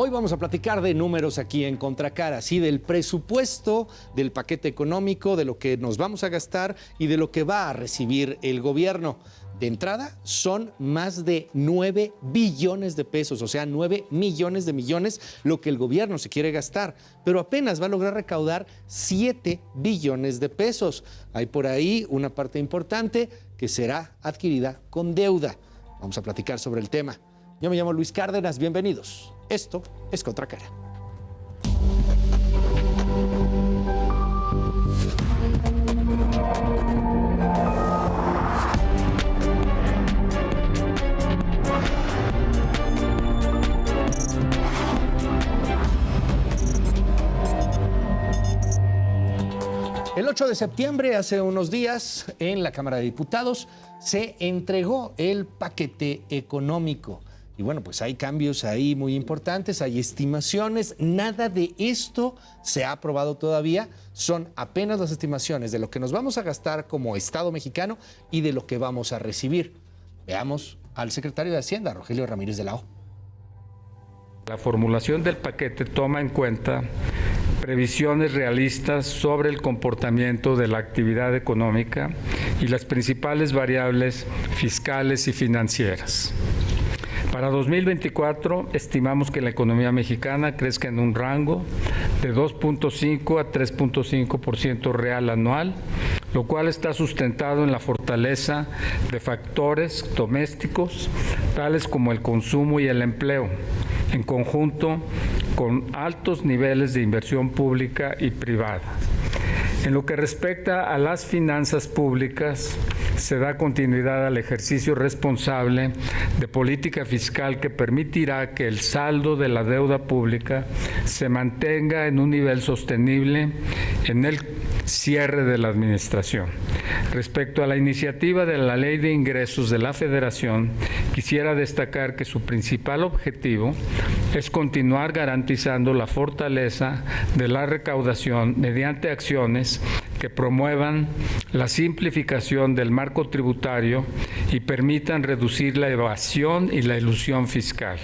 Hoy vamos a platicar de números aquí en Contracara, sí, del presupuesto, del paquete económico, de lo que nos vamos a gastar y de lo que va a recibir el gobierno. De entrada, son más de 9 billones de pesos, o sea, 9 millones de millones, lo que el gobierno se quiere gastar, pero apenas va a lograr recaudar 7 billones de pesos. Hay por ahí una parte importante que será adquirida con deuda. Vamos a platicar sobre el tema. Yo me llamo Luis Cárdenas, bienvenidos. Esto es Contracara. El 8 de septiembre, hace unos días, en la Cámara de Diputados, se entregó el paquete económico. Y bueno, pues hay cambios ahí muy importantes, hay estimaciones, nada de esto se ha aprobado todavía, son apenas las estimaciones de lo que nos vamos a gastar como Estado mexicano y de lo que vamos a recibir. Veamos al secretario de Hacienda, Rogelio Ramírez de la O. La formulación del paquete toma en cuenta previsiones realistas sobre el comportamiento de la actividad económica y las principales variables fiscales y financieras. Para 2024 estimamos que la economía mexicana crezca en un rango de 2.5 a 3.5% real anual, lo cual está sustentado en la fortaleza de factores domésticos, tales como el consumo y el empleo, en conjunto con altos niveles de inversión pública y privada. En lo que respecta a las finanzas públicas, se da continuidad al ejercicio responsable de política fiscal que permitirá que el saldo de la deuda pública se mantenga en un nivel sostenible en el cierre de la administración. Respecto a la iniciativa de la Ley de Ingresos de la Federación, quisiera destacar que su principal objetivo es continuar garantizando la fortaleza de la recaudación mediante acciones que promuevan la simplificación del marco tributario y permitan reducir la evasión y la elusión fiscal.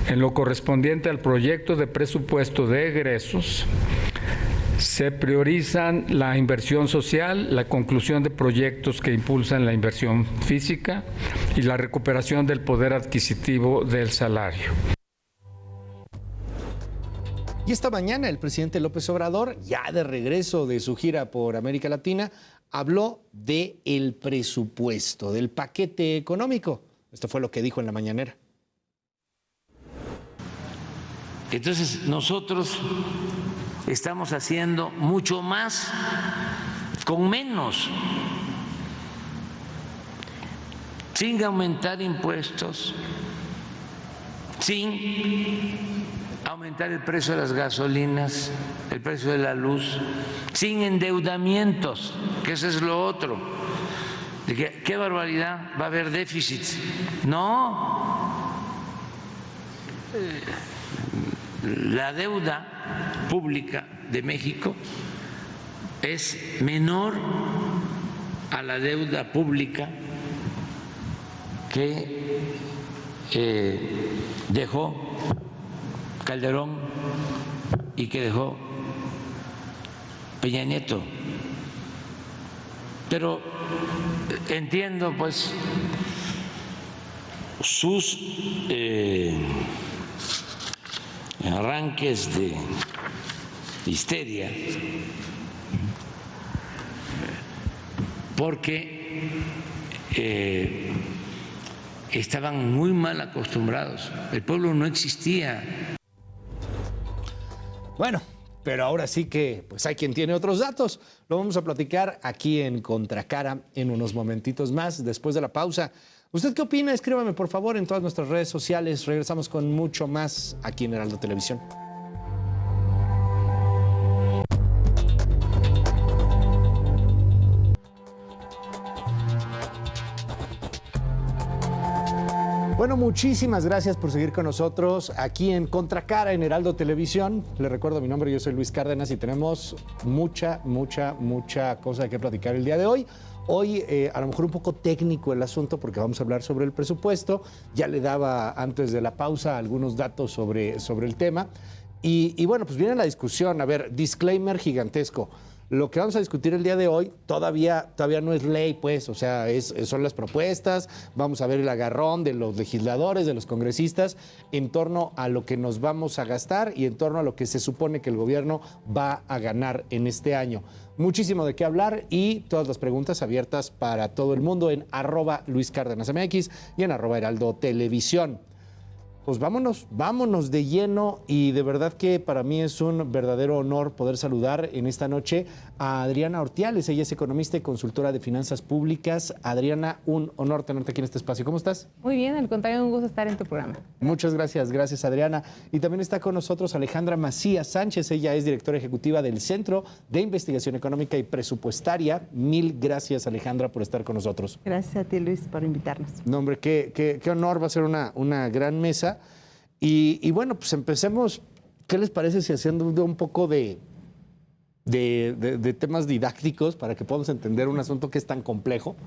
En lo correspondiente al proyecto de presupuesto de egresos, se priorizan la inversión social, la conclusión de proyectos que impulsan la inversión física y la recuperación del poder adquisitivo del salario. Y esta mañana el presidente López Obrador, ya de regreso de su gira por América Latina, habló del presupuesto, del paquete económico. Esto fue lo que dijo en la mañanera. Entonces, nosotros estamos haciendo mucho más con menos, sin aumentar impuestos, sin aumentar el precio de las gasolinas, el precio de la luz, sin endeudamientos, que eso es lo otro. De que, ¿qué barbaridad? ¿Va a haber déficit? No. La deuda pública de México es menor a la deuda pública que dejó Calderón y que dejó Peña Nieto. Pero entiendo pues sus arranques de histeria, porque estaban muy mal acostumbrados. El pueblo no existía. Bueno, pero ahora sí que pues hay quien tiene otros datos. Lo vamos a platicar aquí en Contracara en unos momentitos más, después de la pausa. ¿Usted qué opina? Escríbame por favor en todas nuestras redes sociales. Regresamos con mucho más aquí en Heraldo Televisión. Bueno, muchísimas gracias por seguir con nosotros aquí en Contracara en Heraldo Televisión. Les recuerdo mi nombre, yo soy Luis Cárdenas y tenemos mucha cosa que platicar el día de hoy. Hoy a lo mejor un poco técnico el asunto porque vamos a hablar sobre el presupuesto. Ya le daba antes de la pausa algunos datos sobre el tema. Y bueno, pues viene la discusión. A ver, disclaimer gigantesco. Lo que vamos a discutir el día de hoy todavía no es ley, pues, o sea, son las propuestas, vamos a ver el agarrón de los legisladores, de los congresistas, en torno a lo que nos vamos a gastar y en torno a lo que se supone que el gobierno va a ganar en este año. Muchísimo de qué hablar y todas las preguntas abiertas para todo el mundo en @LuisCárdenasMX y en @HeraldoTelevisión. Pues vámonos de lleno y de verdad que para mí es un verdadero honor poder saludar en esta noche a Adriana Ortiales. Ella es economista y consultora de finanzas públicas. Adriana, un honor tenerte aquí en este espacio. ¿Cómo estás? Muy bien, al contrario, un gusto estar en tu programa. Muchas gracias, gracias Adriana. Y también está con nosotros Alejandra Macías Sánchez. Ella es directora ejecutiva del Centro de Investigación Económica y Presupuestaria. Mil gracias Alejandra por estar con nosotros. Gracias a ti Luis por invitarnos. No, hombre, qué honor, va a ser una gran mesa. Y bueno, pues empecemos. ¿Qué les parece si haciendo un poco de temas didácticos para que podamos entender un asunto que es tan complejo?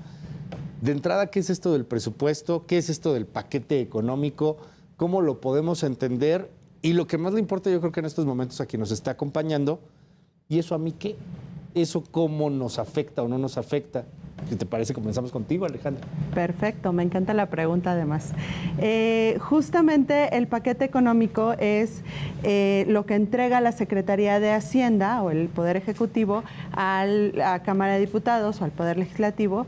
De entrada, ¿qué es esto del presupuesto? ¿Qué es esto del paquete económico? ¿Cómo lo podemos entender? Y lo que más le importa, yo creo que en estos momentos a quien nos está acompañando, ¿y eso a mí qué? ¿Eso cómo nos afecta o no nos afecta? Si te parece, comenzamos contigo, Alejandra. Perfecto, me encanta la pregunta además. Justamente el paquete económico es lo que entrega la Secretaría de Hacienda o el Poder Ejecutivo a la Cámara de Diputados o al Poder Legislativo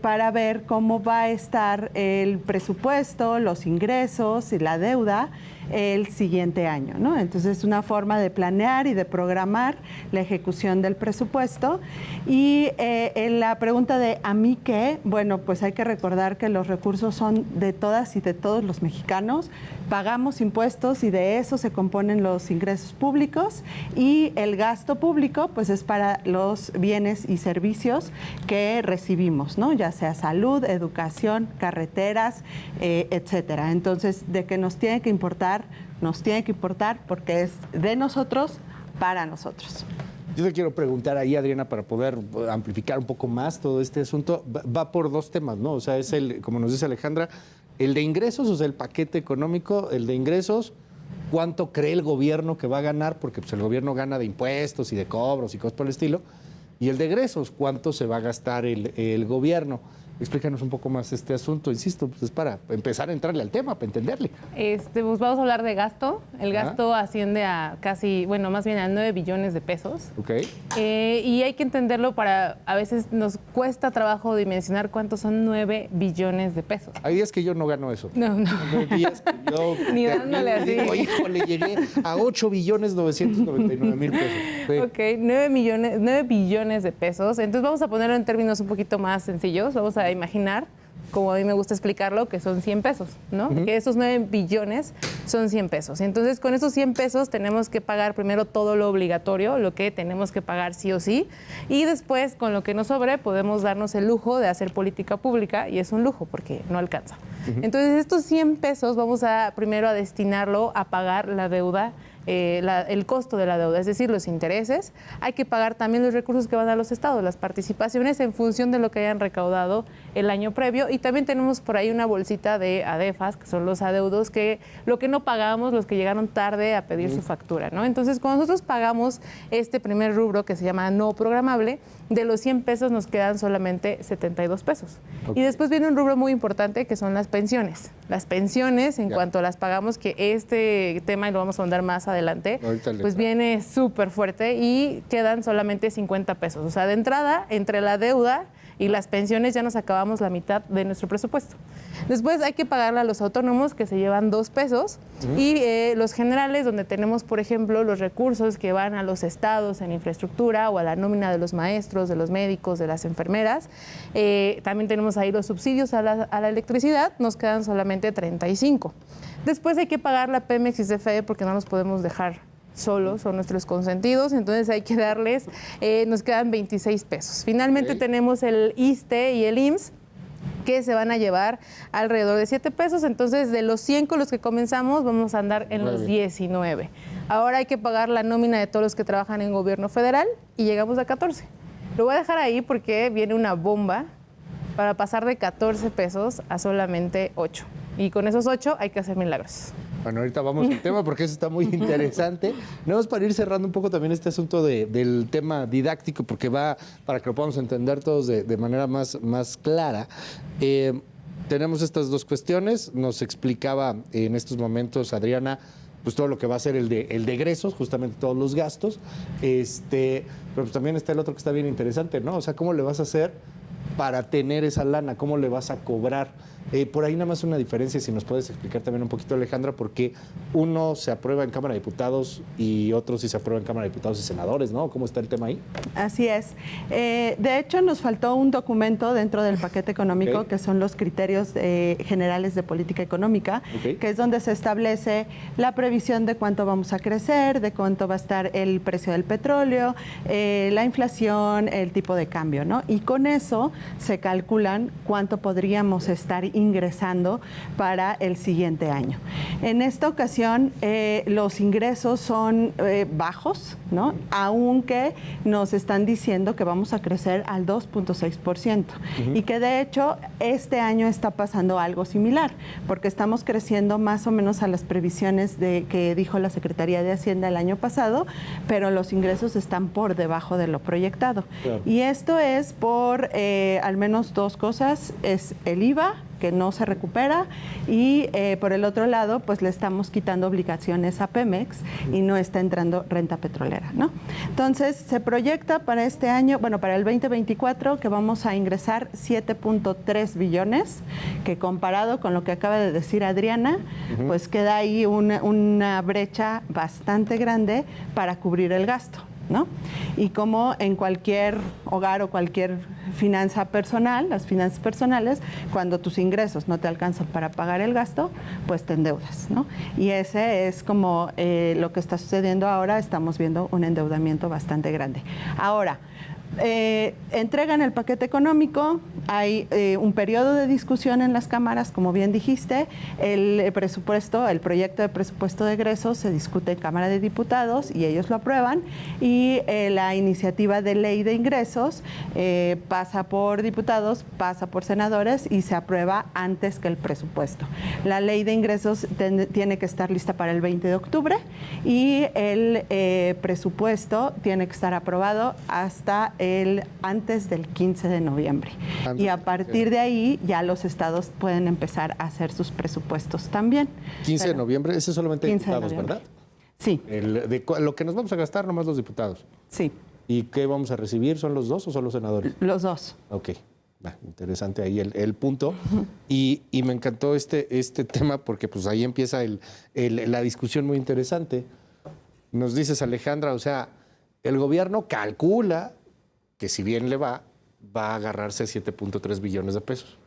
para ver cómo va a estar el presupuesto, los ingresos y la deuda el siguiente año, ¿no? Entonces es una forma de planear y de programar la ejecución del presupuesto. Y en la pregunta de ¿a mí qué? Bueno, pues hay que recordar que los recursos son de todas y de todos los mexicanos. Pagamos impuestos y de eso se componen los ingresos públicos y el gasto público pues es para los bienes y servicios que recibimos, ¿no? Ya sea salud, educación, carreteras, etcétera. Entonces, de que nos tiene que importar porque es de nosotros para nosotros. Yo te quiero preguntar ahí, Adriana, para poder amplificar un poco más todo este asunto. Va por dos temas, ¿no? O sea, es como nos dice Alejandra, el de ingresos, o sea, el paquete económico, el de ingresos, ¿cuánto cree el gobierno que va a ganar? Porque pues, el gobierno gana de impuestos y de cobros y cosas por el estilo. Y el de egresos, ¿cuánto se va a gastar el gobierno? Explícanos un poco más este asunto, insisto, pues es para empezar a entrarle al tema, para entenderle. Pues vamos a hablar de gasto. El gasto asciende a casi, bueno, más bien a 9 billones de pesos. Ok. Y hay que entenderlo a veces nos cuesta trabajo dimensionar cuántos son 9 billones de pesos. Hay días que yo no gano eso. No. Hay días que yo Ni dándole así. digo, híjole, llegué a 8.999.000 pesos. Sí. Ok, 9 billones de pesos. Entonces vamos a ponerlo en términos un poquito más sencillos. Vamos a imaginar, como a mí me gusta explicarlo, que son 100 pesos, ¿no? Que esos 9 billones son 100 pesos. Entonces, con esos 100 pesos tenemos que pagar primero todo lo obligatorio, lo que tenemos que pagar sí o sí, y después, con lo que nos sobre, podemos darnos el lujo de hacer política pública, y es un lujo porque no alcanza. Entonces, estos 100 pesos vamos primero a destinarlo a pagar la deuda, el costo de la deuda, es decir, los intereses. Hay que pagar también los recursos que van a los estados, las participaciones en función de lo que hayan recaudado el año previo. Y también tenemos por ahí una bolsita de ADEFAS, que son los adeudos, que lo que no pagamos, los que llegaron tarde a pedir su factura, ¿no? Entonces, cuando nosotros pagamos este primer rubro, que se llama no programable, de los 100 pesos nos quedan solamente 72 pesos. Okay. Y después viene un rubro muy importante, que son las pensiones. Las pensiones, en cuanto las pagamos, que este tema, y lo vamos a ahondar más adelante, pues viene súper fuerte y quedan solamente 50 pesos. O sea, de entrada, entre la deuda y las pensiones ya nos acabamos la mitad de nuestro presupuesto. Después hay que pagarle a los autónomos, que se llevan 2 pesos, y los generales, donde tenemos, por ejemplo, los recursos que van a los estados en infraestructura o a la nómina de los maestros, de los médicos, de las enfermeras. También tenemos ahí los subsidios a la electricidad, nos quedan solamente 35. Después hay que pagar la Pemex y CFE porque no nos podemos dejar solos, son nuestros consentidos, entonces hay que darles, nos quedan 26 pesos. Finalmente tenemos el ISSSTE y el IMSS, que se van a llevar alrededor de 7 pesos, entonces de los 100 con los que comenzamos vamos a andar en los 19. Ahora hay que pagar la nómina de todos los que trabajan en gobierno federal y llegamos a 14. Lo voy a dejar ahí porque viene una bomba para pasar de 14 pesos a solamente 8. Y con esos 8 hay que hacer milagros. Bueno, ahorita vamos al tema porque eso está muy interesante. Nada más para ir cerrando un poco también este asunto del tema didáctico, porque va para que lo podamos entender todos de manera más clara. Tenemos estas dos cuestiones. Nos explicaba en estos momentos Adriana pues todo lo que va a ser el de egresos, justamente todos los gastos. Pero pues también está el otro que está bien interesante, ¿no? O sea, ¿cómo le vas a hacer para tener esa lana? ¿Cómo le vas a cobrar? Por ahí nada más una diferencia, si nos puedes explicar también un poquito, Alejandra, porque uno se aprueba en Cámara de Diputados y otro sí se aprueba en Cámara de Diputados y Senadores, ¿no? ¿Cómo está el tema ahí? Así es. De hecho, nos faltó un documento dentro del paquete económico, que son los criterios generales de política económica, que es donde se establece la previsión de cuánto vamos a crecer, de cuánto va a estar el precio del petróleo, la inflación, el tipo de cambio, ¿no? Y con eso se calculan cuánto podríamos estar ingresando para el siguiente año. En esta ocasión, los ingresos son bajos, ¿no? Aunque nos están diciendo que vamos a crecer al 2.6% y que de hecho este año está pasando algo similar, porque estamos creciendo más o menos a las previsiones que dijo la Secretaría de Hacienda el año pasado, pero los ingresos están por debajo de lo proyectado. Claro. Y esto es por al menos dos cosas, es el IVA, que no se recupera, y por el otro lado, pues le estamos quitando obligaciones a Pemex y no está entrando renta petrolera, ¿no? Entonces, se proyecta para este año, bueno, para el 2024, que vamos a ingresar 7.3 billones, que comparado con lo que acaba de decir Adriana, pues queda ahí una brecha bastante grande para cubrir el gasto, ¿no? Y como en cualquier hogar o cualquier finanza personal, las finanzas personales, cuando tus ingresos no te alcanzan para pagar el gasto, pues te endeudas, ¿no? Y ese es como lo que está sucediendo ahora. Estamos viendo un endeudamiento bastante grande. Ahora, entregan el paquete económico, hay un periodo de discusión en las cámaras, como bien dijiste, el proyecto de presupuesto de egresos se discute en Cámara de Diputados y ellos lo aprueban, y la iniciativa de ley de ingresos pasa por diputados, pasa por senadores y se aprueba antes que el presupuesto. La ley de ingresos tiene que estar lista para el 20 de octubre y el presupuesto tiene que estar aprobado hasta antes del 15 de noviembre. Y a partir de ahí ya los estados pueden empezar a hacer sus presupuestos también. 15 de noviembre, ese es solamente diputados, ¿verdad? Sí. Lo que nos vamos a gastar nomás los diputados. Sí. ¿Y qué vamos a recibir? ¿Son los dos o son los senadores? Los dos. Ok. Interesante ahí el punto. Y me encantó este tema porque pues ahí empieza la discusión muy interesante. Nos dices, Alejandra, o sea, el gobierno calcula que si bien le va a agarrarse 7.3 billones de pesos.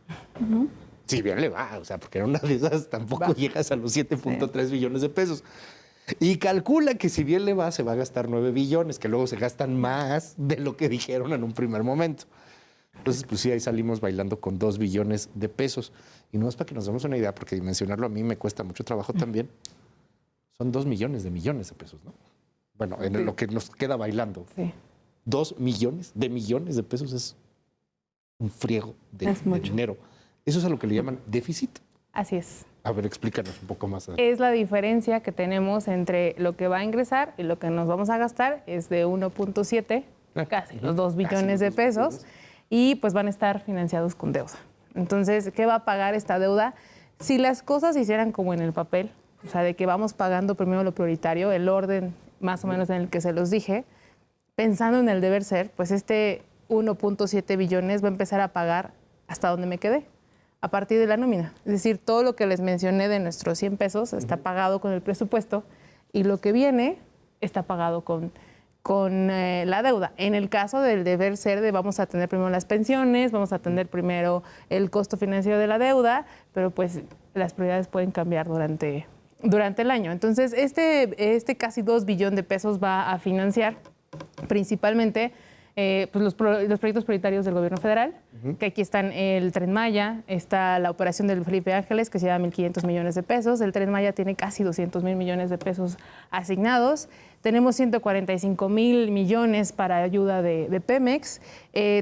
Si bien le va, o sea, porque en una de esas tampoco llegas a los 7.3 billones de pesos. Y calcula que si bien le va, se va a gastar 9 billones, que luego se gastan más de lo que dijeron en un primer momento. Entonces, pues sí, ahí salimos bailando con 2 billones de pesos. Y no es para que nos demos una idea, porque dimensionarlo a mí me cuesta mucho trabajo también. Son 2 millones de pesos, ¿no? Bueno, en lo que nos queda bailando. Sí. 2 millones de pesos es un friego de dinero. ¿Eso es a lo que le llaman déficit? Así es. A ver, explícanos un poco más. Es la diferencia que tenemos entre lo que va a ingresar y lo que nos vamos a gastar, es de 1.7, casi los 2 billones de pesos, y pues van a estar financiados con deuda. Entonces, ¿qué va a pagar esta deuda? Si las cosas se hicieran como en el papel, o sea, de que vamos pagando primero lo prioritario, el orden más o menos en el que se los dije, pensando en el deber ser, pues este 1.7 billones va a empezar a pagar hasta donde me quedé, a partir de la nómina. Es decir, todo lo que les mencioné de nuestros 100 pesos está pagado con el presupuesto y lo que viene está pagado con la deuda. En el caso del deber ser, vamos a tener primero las pensiones, vamos a tener primero el costo financiero de la deuda, pero pues las prioridades pueden cambiar durante el año. Entonces, este casi 2 billones de pesos va a financiar principalmente pues los proyectos prioritarios del gobierno federal, que aquí están el Tren Maya, está la operación del Felipe Ángeles, que se llama 1.500 millones de pesos. El Tren Maya tiene casi 200 mil millones de pesos asignados. Tenemos 145,000 millones para ayuda de Pemex.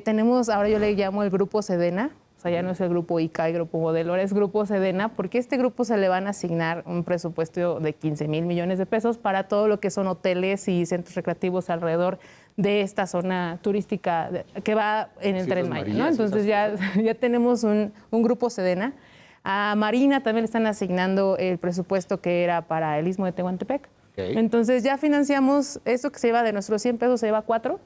Tenemos, ahora yo le llamo el Grupo Sedena, o sea, ya no es el Grupo ICA y Grupo Modelo, ahora es Grupo Sedena, porque a este grupo se le van a asignar un presupuesto de 15,000 millones de pesos para todo lo que son hoteles y centros recreativos alrededor de esta zona turística que va en el Tren Maya, ¿no? Entonces ya tenemos un Grupo Sedena. A Marina también le están asignando el presupuesto que era para el Istmo de Tehuantepec. Okay. Entonces ya financiamos eso que se lleva de nuestros 100 pesos, se lleva 4.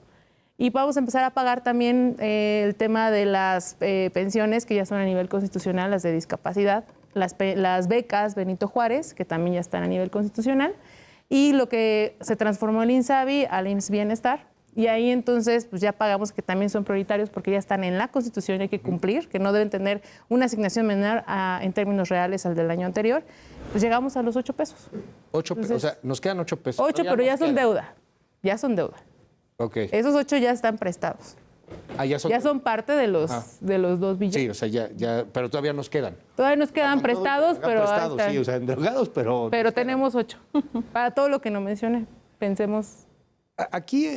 Y vamos a empezar a pagar también el tema de las pensiones que ya son a nivel constitucional, las de discapacidad, las becas Benito Juárez, que también ya están a nivel constitucional, y lo que se transformó el INSABI al IMSS Bienestar. Y ahí entonces pues ya pagamos que también son prioritarios porque ya están en la Constitución y hay que cumplir, que no deben tener una asignación menor en términos reales al del año anterior. Pues llegamos a los 8 pesos. 8 pesos, o sea, nos quedan 8 pesos. 8, pero ya son deuda. Ya son deuda. Okay. Esos 8 ya están prestados. Ah, ya son parte de los 2 billones. Sí, o sea, ya, pero todavía nos quedan. Todavía nos quedan prestados, pero... Prestados, sí, o sea, endeudados, pero... Pero tenemos 8. Para todo lo que no mencioné, pensemos... Aquí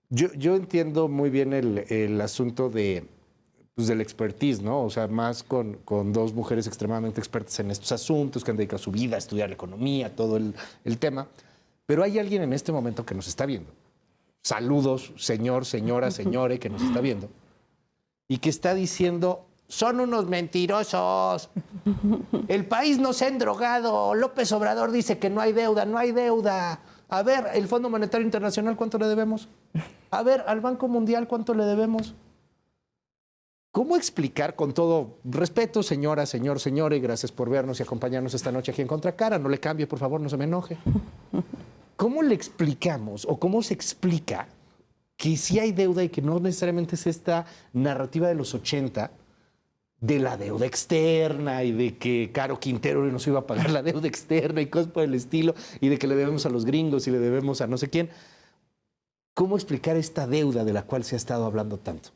yo entiendo muy bien el asunto del expertise, ¿no? O sea, más con 2 mujeres extremadamente expertas en estos asuntos, que han dedicado su vida a estudiar economía, todo el tema. Pero hay alguien en este momento que nos está viendo. Saludos, señor, señora, señore, que nos está viendo. Y que está diciendo, son unos mentirosos. El país no se ha endrogado. López Obrador dice que no hay deuda, no hay deuda. A ver, el Fondo Monetario Internacional, ¿cuánto le debemos? A ver, al Banco Mundial, ¿cuánto le debemos? ¿Cómo explicar, con todo respeto, señora, señor, señores, gracias por vernos y acompañarnos esta noche aquí en Contracara? No le cambie, por favor, no se me enoje. ¿Cómo le explicamos o cómo se explica que sí hay deuda y que no necesariamente es esta narrativa de los 80 de la deuda externa y de que Caro Quintero nos iba a pagar la deuda externa y cosas por el estilo y de que le debemos a los gringos y le debemos a no sé quién? ¿Cómo explicar esta deuda de la cual se ha estado hablando tanto?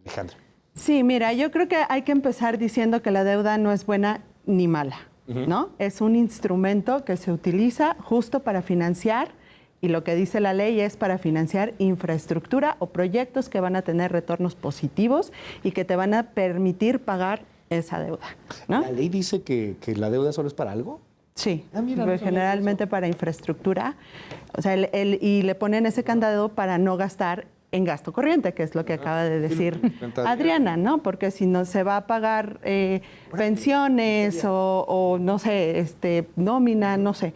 Alejandra. Sí, mira, yo creo que hay que empezar diciendo que la deuda no es buena ni mala, ¿no? Es un instrumento que se utiliza justo para financiar, y lo que dice la ley es para financiar infraestructura o proyectos que van a tener retornos positivos y que te van a permitir pagar esa deuda, ¿no? ¿La ley dice que la deuda solo es para algo? Sí, mira, generalmente para infraestructura, o sea, y le ponen ese candado para no gastar en gasto corriente, que es lo que acaba de decir Adriana, ¿no? Porque si no se va a pagar pensiones o no sé, nómina, no sé,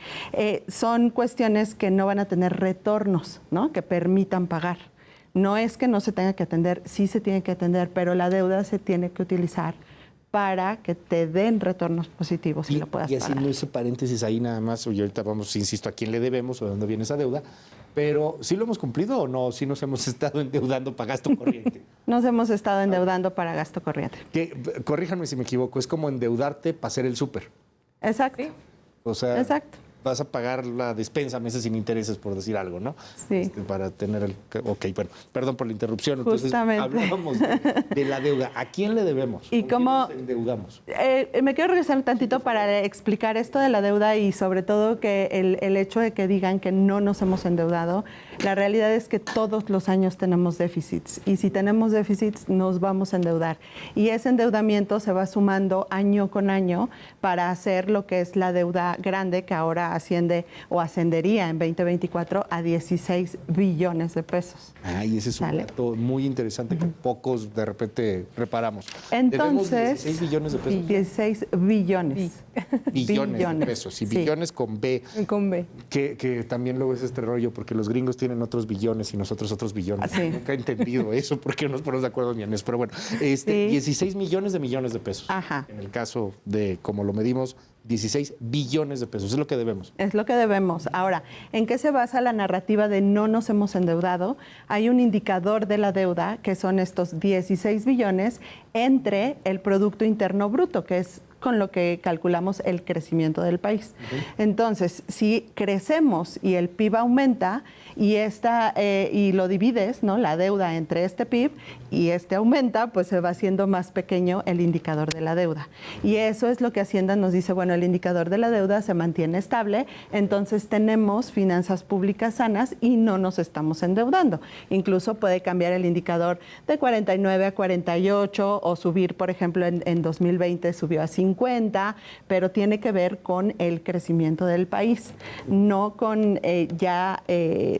son cuestiones que no van a tener retornos, ¿no? Que permitan pagar. No es que no se tenga que atender, sí se tiene que atender, pero la deuda se tiene que utilizar para que te den retornos positivos y lo puedas pagar. Y haciendo ese paréntesis ahí nada más, y ahorita vamos, insisto, a quién le debemos o de dónde viene esa deuda, pero ¿sí lo hemos cumplido o no? ¿Sí nos hemos estado endeudando para gasto corriente? Nos hemos estado endeudando para gasto corriente. Corríjanme si me equivoco, es como endeudarte para hacer el súper. Exacto. ¿Sí? O sea, exacto. Vas a pagar la despensa meses sin intereses, por decir algo, ¿no? Sí. Para tener el... Ok, bueno, perdón por la interrupción. Entonces, justamente. hablábamos de la deuda. ¿A quién le debemos? ¿Y cómo nos endeudamos? Me quiero regresar un tantito para explicar esto de la deuda y sobre todo que el hecho de que digan que no nos hemos endeudado. La realidad es que todos los años tenemos déficits y si tenemos déficits nos vamos a endeudar. Y ese endeudamiento se va sumando año con año para hacer lo que es la deuda grande, que ahora asciende o ascendería en 2024 a 16 billones de pesos. Ay, ese es un dato muy interesante que pocos de repente reparamos. Entonces, 16 billones de pesos. 16 billones. Billones de pesos. Y billones con B. Con B. Que también luego es este rollo, porque los gringos tienen otros billones y nosotros otros billones. Sí. Nunca he entendido eso, porque no nos ponemos de acuerdo ni en eso. Pero bueno, 16 millones de pesos. Ajá. En el caso de, como lo medimos, 16 billones de pesos. Es lo que debemos. Es lo que debemos. Ahora, ¿en qué se basa la narrativa de no nos hemos endeudado? Hay un indicador de la deuda, que son estos 16 billones, entre el Producto Interno Bruto, que es con lo que calculamos el crecimiento del país. Entonces, si crecemos y el PIB aumenta y lo divides, ¿no?, la deuda entre este PIB y este aumenta, pues se va haciendo más pequeño el indicador de la deuda. Y eso es lo que Hacienda nos dice, bueno, el indicador de la deuda se mantiene estable, entonces tenemos finanzas públicas sanas y no nos estamos endeudando. Incluso puede cambiar el indicador de 49 a 48 o subir, por ejemplo, en 2020 subió a 50, pero tiene que ver con el crecimiento del país, no con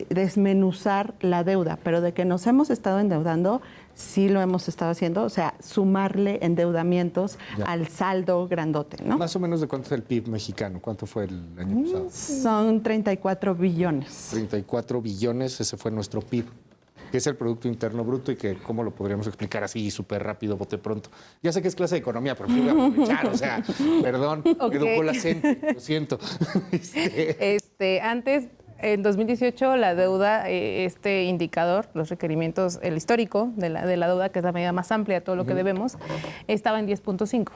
desmenuzar la deuda, pero de que nos hemos estado endeudando, sí lo hemos estado haciendo, o sea, sumarle endeudamientos al saldo grandote, ¿no? Más o menos, ¿de cuánto es el PIB mexicano? ¿Cuánto fue el año pasado? Son 34 billones. 34 billones, ese fue nuestro PIB, que es el Producto Interno Bruto y que, ¿cómo lo podríamos explicar así súper rápido, bote pronto? Ya sé que es clase de economía, pero voy a aprovechar, o sea, perdón, me educó la gente, lo siento. Antes, en 2018, la deuda, este indicador, los requerimientos, el histórico de la deuda, que es la medida más amplia de todo lo que debemos, estaba en 10.5.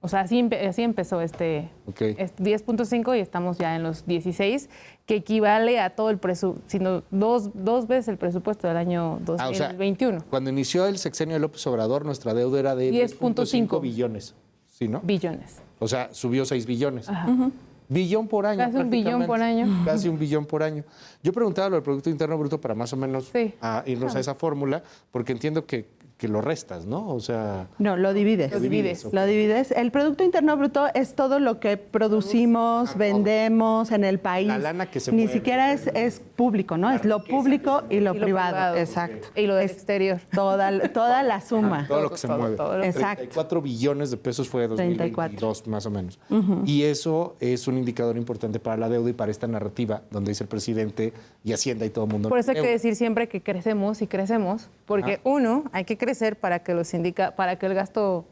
O sea, así empezó 10.5 y estamos ya en los 16, que equivale a todo el presupuesto, sino dos veces el presupuesto del año 2021. O sea, cuando inició el sexenio de López Obrador, nuestra deuda era de 10.5 billones, ¿sí, no? Billones. O sea, subió 6 billones. Ajá. Billón por año. Casi un billón por año. Casi un billón por año. Yo preguntaba lo del Producto Interno Bruto para más o menos irnos a esa fórmula, porque entiendo que lo restas, ¿no? O sea... No, lo divides. Lo divides. Lo divides. El Producto Interno Bruto es todo lo que producimos, vendemos en el país. La lana que se Ni mueve. siquiera es público, ¿no? Es lo público y lo privado. Exacto. Y lo del exterior. Toda la suma. Todo lo que se mueve. Exacto. 34 billones de pesos fue de 2022, más o menos. Y eso es un indicador importante para la deuda y para esta narrativa donde dice el presidente y Hacienda y todo el mundo. Por eso hay que decir siempre que crecemos y crecemos, porque uno, hay que crecer para que el gasto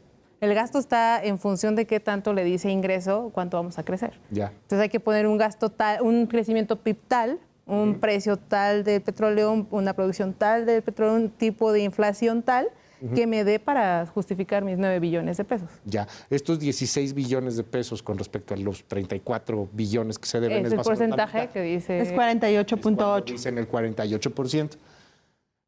está en función de qué tanto le dice ingreso, cuánto vamos a crecer. Ya. Entonces hay que poner un gasto tal, un crecimiento PIB tal, un precio tal del petróleo, una producción tal del petróleo, un tipo de inflación tal, que me dé para justificar mis 9 billones de pesos. Ya, estos 16 billones de pesos con respecto a los 34 billones que se deben. Es el porcentaje que dice... Es 48.8. Dicen el 48%.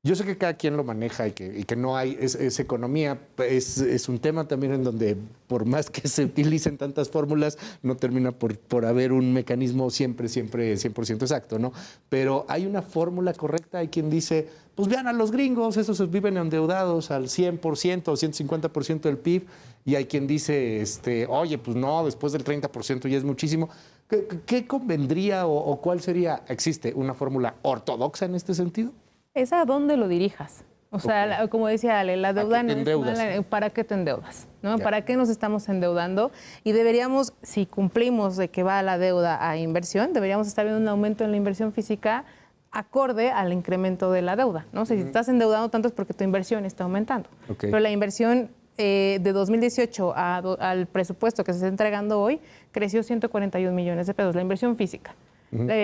Yo sé que cada quien lo maneja y que no hay, es economía, es un tema también en donde por más que se utilicen tantas fórmulas, no termina por haber un mecanismo siempre 100% exacto, ¿no? Pero hay una fórmula correcta, hay quien dice, pues vean a los gringos, esos viven endeudados al 100% o 150% del PIB, y hay quien dice, oye, pues no, después del 30% ya es muchísimo. ¿Qué convendría o cuál sería? ¿Existe una fórmula ortodoxa en este sentido? Es a dónde lo dirijas. O sea, como decía Ale, la deuda no es mala. ¿Para qué te endeudas? ¿No? ¿Para qué nos estamos endeudando? Y deberíamos, si cumplimos de que va la deuda a inversión, deberíamos estar viendo un aumento en la inversión física acorde al incremento de la deuda, ¿no? O sea, si estás endeudando tanto es porque tu inversión está aumentando. Pero la inversión de 2018 al presupuesto que se está entregando hoy creció 141 millones de pesos, la inversión física.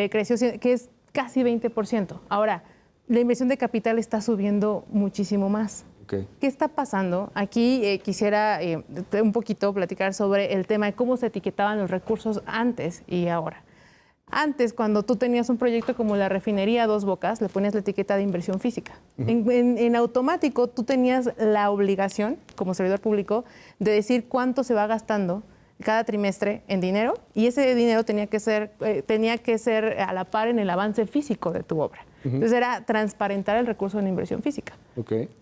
Creció, que es casi 20%. Ahora, la inversión de capital está subiendo muchísimo más. ¿Qué está pasando? Aquí quisiera un poquito platicar sobre el tema de cómo se etiquetaban los recursos antes y ahora. Antes, cuando tú tenías un proyecto como la refinería Dos Bocas, le ponías la etiqueta de inversión física. En automático, tú tenías la obligación, como servidor público, de decir cuánto se va gastando cada trimestre en dinero, y ese dinero tenía que ser a la par en el avance físico de tu obra. Entonces era transparentar el recurso en inversión física.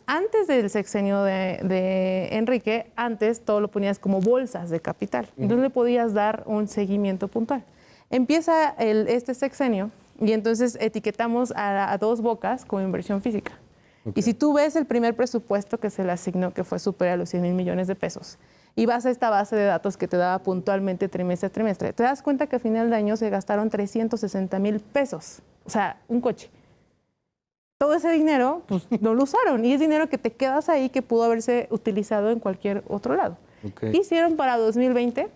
Antes del sexenio de Enrique, antes todo lo ponías como bolsas de capital. Entonces le podías dar un seguimiento puntual. Empieza este sexenio y entonces etiquetamos a Dos Bocas como inversión física. Y si tú ves el primer presupuesto que se le asignó, que fue superior a los 100,000 millones de pesos, y vas a esta base de datos que te daba puntualmente trimestre a trimestre, te das cuenta que a final de año se gastaron 360,000 pesos. O sea, un coche. Todo ese dinero, pues, no lo usaron. Y es dinero que te quedas ahí que pudo haberse utilizado en cualquier otro lado. Hicieron para 2020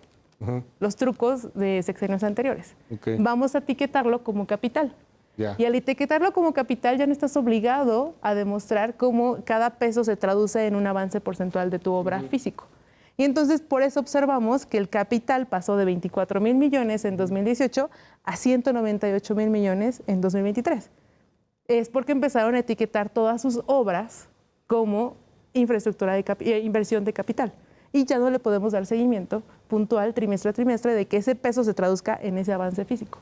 los trucos de sexenios anteriores. Vamos a etiquetarlo como capital. Y al etiquetarlo como capital ya no estás obligado a demostrar cómo cada peso se traduce en un avance porcentual de tu obra físico. Y entonces por eso observamos que el capital pasó de 24,000 millones en 2018 a 198,000 millones en 2023. Es porque empezaron a etiquetar todas sus obras como infraestructura de inversión de capital. Y ya no le podemos dar seguimiento puntual, trimestre a trimestre, de que ese peso se traduzca en ese avance físico.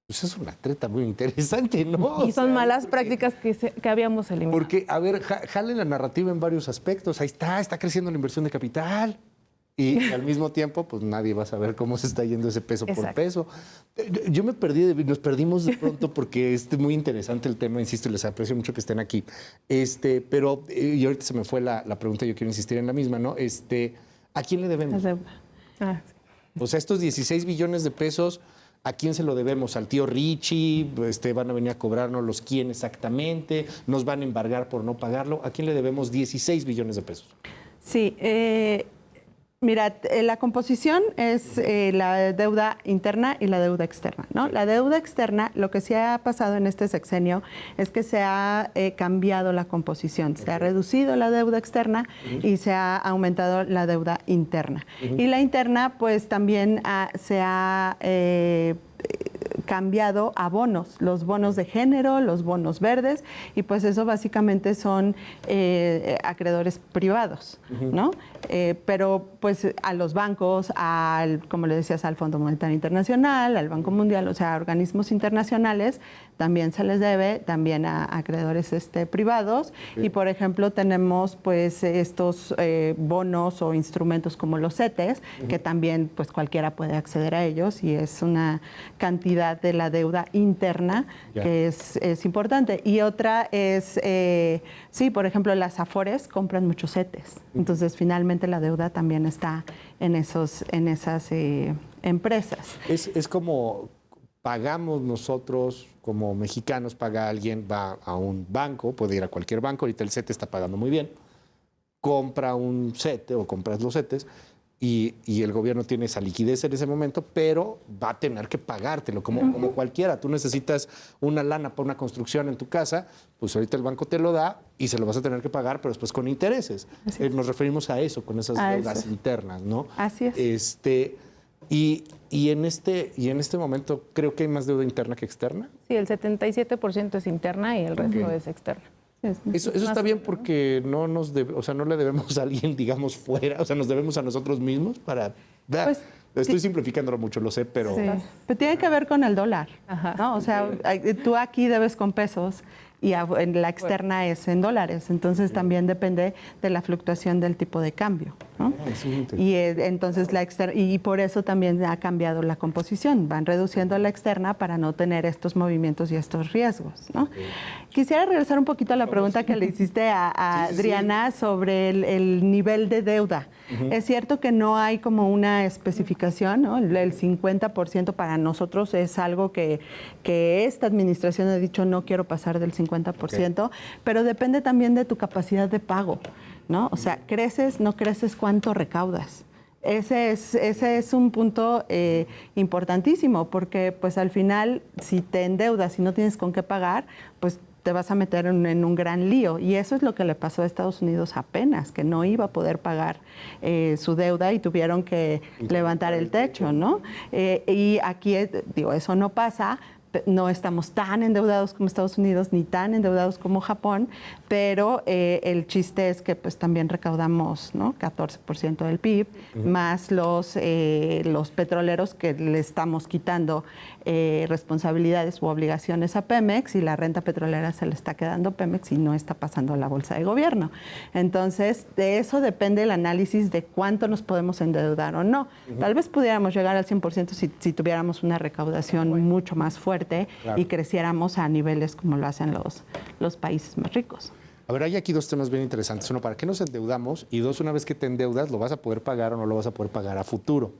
Pues es una treta muy interesante, ¿no? Y son malas prácticas que habíamos eliminado. Porque, a ver, jale la narrativa en varios aspectos. Ahí está creciendo la inversión de capital. Y al mismo tiempo, pues nadie va a saber cómo se está yendo ese peso por peso. Yo me perdí, nos perdimos de pronto porque es muy interesante el tema, insisto, y les aprecio mucho que estén aquí. Pero, y ahorita se me fue la pregunta, yo quiero insistir en la misma, ¿no? ¿A quién le debemos? Sí. O sea, estos 16 billones de pesos, ¿a quién se lo debemos? ¿Al tío Richie? ¿Van a venir a cobrarnos los quién exactamente? ¿Nos van a embargar por no pagarlo? ¿A quién le debemos 16 billones de pesos? Sí, mira, la composición es la deuda interna y la deuda externa, ¿no? La deuda externa, lo que sí ha pasado en este sexenio es que se ha cambiado la composición. Se ha reducido la deuda externa y se ha aumentado la deuda interna. Y la interna, pues también se ha cambiado a bonos, los bonos de género, los bonos verdes, y pues eso básicamente son acreedores privados, ¿no? Pero pues a los bancos, como le decías, al Fondo Monetario Internacional, al Banco Mundial, o sea, a organismos internacionales, también se les debe, también a acreedores privados. Y por ejemplo tenemos pues estos bonos o instrumentos como los CETES, que también pues cualquiera puede acceder a ellos, y es una cantidad de la deuda interna que es importante. Y otra es, sí, por ejemplo, las Afores compran muchos CETES. Entonces, finalmente la deuda también está en esas empresas. Es como pagamos nosotros, como mexicanos, paga alguien, va a un banco, puede ir a cualquier banco, ahorita el CETE está pagando muy bien, compra un CETE o compras los CETES, y el gobierno tiene esa liquidez en ese momento, pero va a tener que pagártelo, como cualquiera. Tú necesitas una lana para una construcción en tu casa, pues ahorita el banco te lo da y se lo vas a tener que pagar, pero después con intereses. Nos referimos a eso, con esas deudas internas, ¿no? Así es. Y en este momento, creo que hay más deuda interna que externa. Sí, el 77% es interna y el resto es externa. Eso está bien porque no le debemos a alguien, digamos, fuera, o sea, nos debemos a nosotros mismos para... Pues, estoy simplificándolo mucho, lo sé, pero... Sí. Pero tiene que ver con el dólar, ¿no? O sea, tú aquí debes con pesos y la externa es en dólares, entonces también depende de la fluctuación del tipo de cambio, ¿no? Y entonces y por eso también ha cambiado la composición, van reduciendo la externa para no tener estos movimientos y estos riesgos, ¿no? Quisiera regresar un poquito a la pregunta que le hiciste a Adriana sobre el nivel de deuda. Es cierto que no hay como una especificación, ¿no? El 50% para nosotros es algo que esta administración ha dicho no quiero pasar del 50%, pero depende también de tu capacidad de pago, ¿no? O sea, creces, no creces, ¿cuánto recaudas? Ese es un punto importantísimo, porque pues al final si te endeudas y no tienes con qué pagar, pues te vas a meter en un gran lío. Y eso es lo que le pasó a Estados Unidos apenas, que no iba a poder pagar su deuda y tuvieron que levantar el techo, ¿no? Y aquí, digo, eso no pasa. No estamos tan endeudados como Estados Unidos ni tan endeudados como Japón, pero el chiste es que pues también recaudamos, ¿no? 14% del PIB, más los petroleros que le estamos quitando responsabilidades u obligaciones a Pemex, y la renta petrolera se le está quedando a Pemex y no está pasando a la bolsa de gobierno. Entonces, de eso depende el análisis de cuánto nos podemos endeudar o no. Tal vez pudiéramos llegar al 100% si tuviéramos una recaudación mucho más fuerte. Claro. Y creciéramos a niveles como lo hacen los países más ricos. A ver, hay aquí dos temas bien interesantes. Uno, ¿para qué nos endeudamos? Y dos, una vez que te endeudas, ¿lo vas a poder pagar o no lo vas a poder pagar a futuro?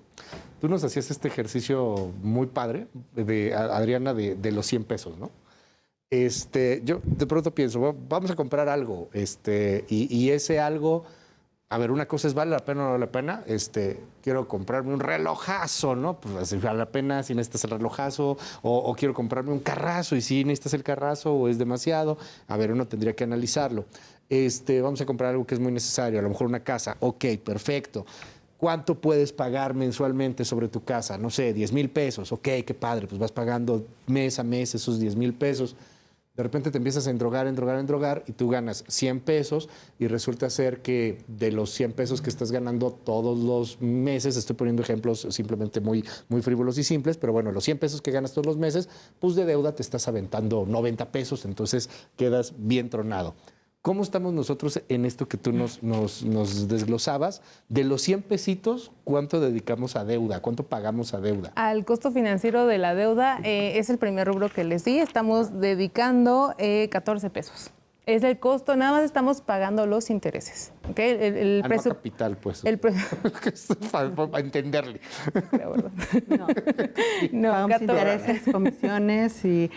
Tú nos hacías este ejercicio muy padre, Adriana, de los 100 pesos, ¿no? Yo de pronto pienso, vamos a comprar algo, y ese algo... A ver, una cosa es, ¿vale la pena o no vale la pena? Quiero comprarme un relojazo, ¿no? Pues si vale la pena, si necesitas el relojazo, o quiero comprarme un carrazo, y si necesitas el carrazo o es demasiado. A ver, uno tendría que analizarlo. vamos a comprar algo que es muy necesario, a lo mejor una casa. Ok, perfecto. ¿Cuánto puedes pagar mensualmente sobre tu casa? No sé, 10,000 pesos. Ok, qué padre, pues vas pagando mes a mes esos 10,000 pesos. De repente te empiezas a endrogar y tú ganas 100 pesos y resulta ser que de los 100 pesos que estás ganando todos los meses, estoy poniendo ejemplos simplemente muy, muy frívolos y simples, pero bueno, los 100 pesos que ganas todos los meses, pues de deuda te estás aventando 90 pesos, entonces quedas bien tronado. ¿Cómo estamos nosotros en esto que tú nos desglosabas? De los 100 pesitos, ¿cuánto dedicamos a deuda? ¿Cuánto pagamos a deuda? Al costo financiero de la deuda es el primer rubro que les di. Estamos dedicando 14 pesos. Es el costo, nada más estamos pagando los intereses. ¿Okay? No capital, pues. Para entenderle. No, pagamos intereses, comisiones. Y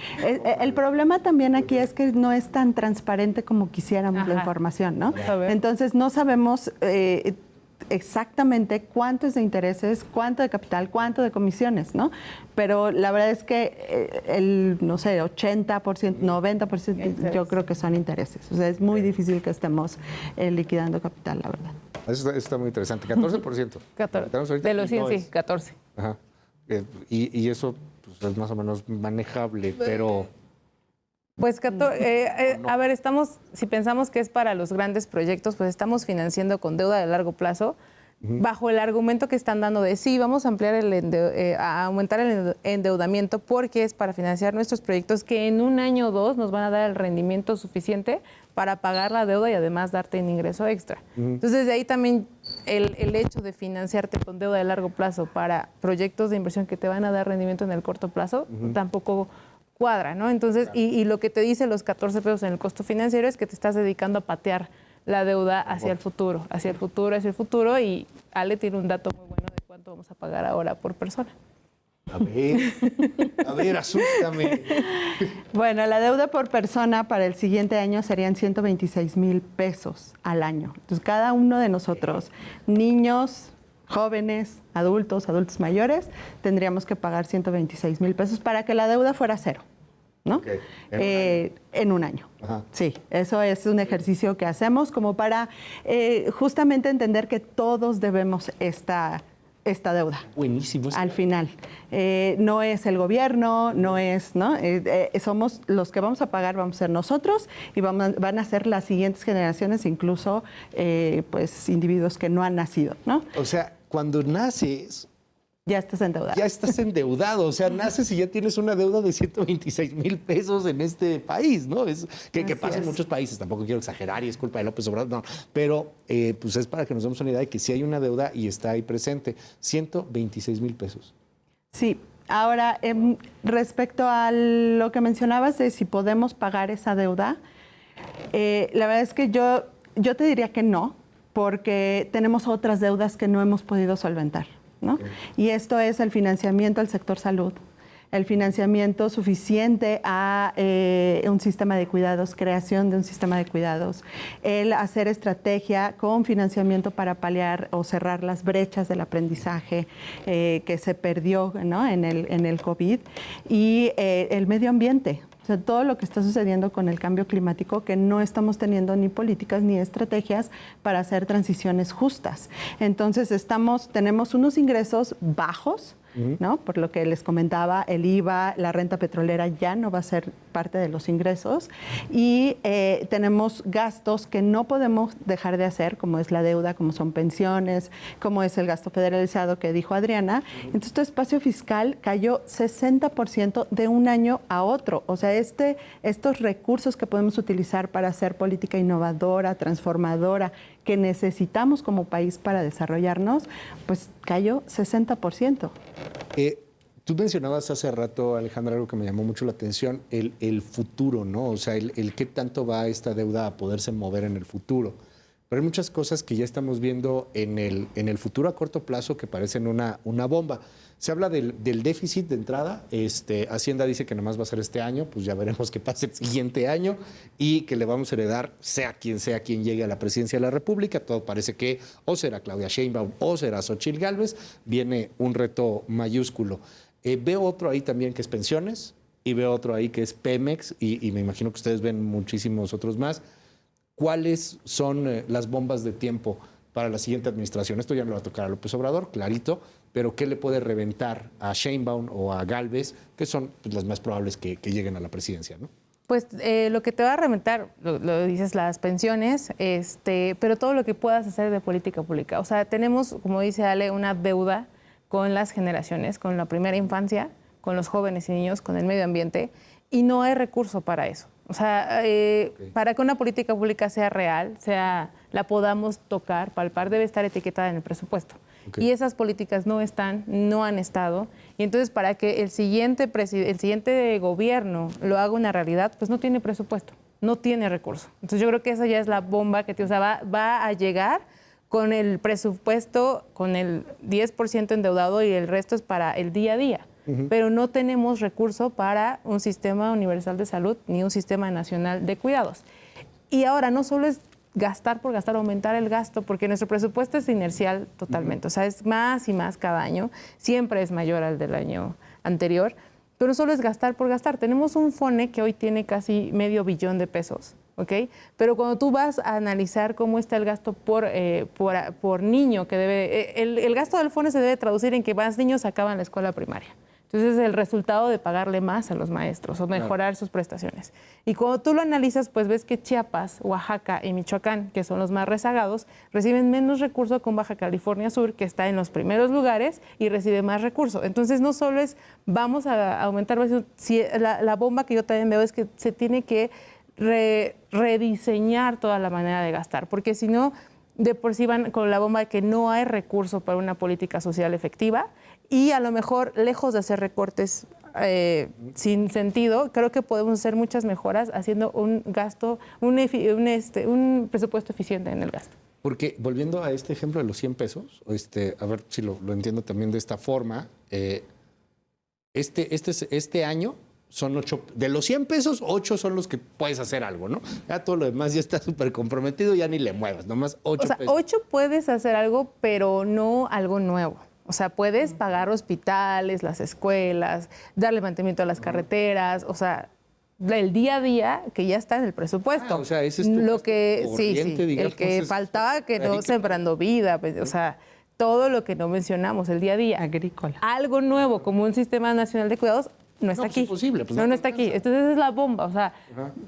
el problema también aquí es que no es tan transparente como quisiéramos la información, ¿no? Entonces no sabemos exactamente cuánto es de intereses, cuánto de capital, cuánto de comisiones, ¿no? Pero la verdad es que no sé, 80%, 90% yo creo que son intereses. O sea, es muy difícil que estemos liquidando capital, la verdad. Eso está muy interesante. 14%. 14. De los 100, sí, 14. Ajá. Y eso pues, es más o menos manejable, pero... Pues, a ver, si pensamos que es para los grandes proyectos, pues estamos financiando con deuda de largo plazo, bajo el argumento que están dando de sí, vamos a ampliar a aumentar el endeudamiento porque es para financiar nuestros proyectos que en un año o dos nos van a dar el rendimiento suficiente para pagar la deuda y además darte un ingreso extra. Entonces, de ahí también el hecho de financiarte con deuda de largo plazo para proyectos de inversión que te van a dar rendimiento en el corto plazo, tampoco cuadra, ¿no? Entonces, y lo que te dice los 14 pesos en el costo financiero es que te estás dedicando a patear la deuda hacia el futuro, y Ale tiene un dato muy bueno de cuánto vamos a pagar ahora por persona. A ver, asústame. Bueno, la deuda por persona para el siguiente año serían 126,000 pesos al año. Entonces, cada uno de nosotros, niños, jóvenes, adultos mayores, tendríamos que pagar 126,000 pesos para que la deuda fuera cero, ¿no? Okay. En un año. Ajá. Sí, eso es un ejercicio que hacemos como para justamente entender que todos debemos esta deuda. Buenísimo. Al final. No es el gobierno, no es, ¿no? Somos los que vamos a pagar, vamos a ser nosotros y van a ser las siguientes generaciones, incluso pues individuos que no han nacido, ¿no? O sea, cuando naces... Ya estás endeudado. Ya estás endeudado, o sea, naces y ya tienes una deuda de 126,000 pesos en este país, ¿no? Que pasa en muchos países, tampoco quiero exagerar y es culpa de López Obrador, no, pero pues es para que nos demos una idea de que sí hay una deuda y está ahí presente, 126,000 pesos. Sí, ahora, respecto a lo que mencionabas de si podemos pagar esa deuda, la verdad es que yo te diría que no, porque tenemos otras deudas que no hemos podido solventar, ¿no? Okay. Y esto es el financiamiento al sector salud, el financiamiento suficiente a un sistema de cuidados, creación de un sistema de cuidados, el hacer estrategia con financiamiento para paliar o cerrar las brechas del aprendizaje que se perdió, ¿no? en el COVID, y el medio ambiente. O sea, todo lo que está sucediendo con el cambio climático, que no estamos teniendo ni políticas ni estrategias para hacer transiciones justas. Entonces, tenemos unos ingresos bajos, ¿no? Por lo que les comentaba, el IVA, la renta petrolera ya no va a ser parte de los ingresos y tenemos gastos que no podemos dejar de hacer, como es la deuda, como son pensiones, como es el gasto federalizado que dijo Adriana. Entonces, tu espacio fiscal cayó 60% de un año a otro. O sea, estos recursos que podemos utilizar para hacer política innovadora, transformadora, que necesitamos como país para desarrollarnos, pues cayó 60%. Tú mencionabas hace rato, Alejandra, algo que me llamó mucho la atención, el futuro, ¿no? O sea, el qué tanto va esta deuda a poderse mover en el futuro. Pero hay muchas cosas que ya estamos viendo en el futuro a corto plazo que parecen una bomba. Se habla del déficit de entrada. Hacienda dice que nomás va a ser este año, pues ya veremos qué pasa el siguiente año y que le vamos a heredar, sea quien llegue a la presidencia de la República. Todo parece que o será Claudia Sheinbaum o será Xóchitl Gálvez. Viene un reto mayúsculo. Veo otro ahí también que es pensiones y veo otro ahí que es Pemex y me imagino que ustedes ven muchísimos otros más. ¿cuáles son las bombas de tiempo para la siguiente administración? Esto ya no lo va a tocar a López Obrador, clarito, pero ¿qué le puede reventar a Sheinbaum o a Gálvez, que son pues, las más probables que lleguen a la presidencia, ¿no? Pues lo que te va a reventar, lo dices, las pensiones, pero todo lo que puedas hacer de política pública. O sea, tenemos, como dice Ale, una deuda con las generaciones, con la primera infancia, con los jóvenes y niños, con el medio ambiente, y no hay recurso para eso. O sea, para que una política pública sea real, la podamos tocar, palpar, debe estar etiquetada en el presupuesto. Y esas políticas no han estado. Y entonces, para que el siguiente gobierno lo haga una realidad, pues no tiene presupuesto, no tiene recurso. Entonces, yo creo que esa ya es la bomba que va a llegar con el presupuesto, con el 10% endeudado y el resto es para el día a día. Pero no tenemos recurso para un sistema universal de salud ni un sistema nacional de cuidados. Y ahora no solo es gastar por gastar, aumentar el gasto, porque nuestro presupuesto es inercial totalmente. O sea, es más y más cada año, siempre es mayor al del año anterior, pero no solo es gastar por gastar. Tenemos un FONE que hoy tiene casi $500 millones de pesos, ¿ok? Pero cuando tú vas a analizar cómo está el gasto por niño, el gasto del FONE se debe traducir en que más niños acaban la escuela primaria. Entonces es el resultado de pagarle más a los maestros o mejorar sus prestaciones. Y cuando tú lo analizas, pues ves que Chiapas, Oaxaca y Michoacán, que son los más rezagados, reciben menos recursos que Baja California Sur, que está en los primeros lugares y recibe más recursos. Entonces no solo es vamos a aumentar, la bomba que yo también veo es que se tiene que rediseñar toda la manera de gastar, porque si no, de por sí van con la bomba de que no hay recurso para una política social efectiva. Y a lo mejor, lejos de hacer recortes sin sentido, creo que podemos hacer muchas mejoras haciendo un gasto, un presupuesto eficiente en el gasto. Porque, volviendo a este ejemplo de los 100 pesos, a ver si lo entiendo también de esta forma, este año son 8, de los 100 pesos, 8 son los que puedes hacer algo, ¿no? Ya todo lo demás ya está súper comprometido, ya ni le muevas, nomás 8 pesos. O sea, 8 puedes hacer algo, pero no algo nuevo. O sea, puedes pagar hospitales, las escuelas, darle mantenimiento a las carreteras, o sea, el día a día que ya está en el presupuesto. O sea, ese es tu lo que corriente, digamos, el que faltaba que no Sembrando Vida, pues, o sea, todo lo que no mencionamos, el día a día. Agrícola. Algo nuevo, como un sistema nacional de cuidados, no está aquí. Es imposible. Pues no está aquí. Entonces esa es la bomba, o sea,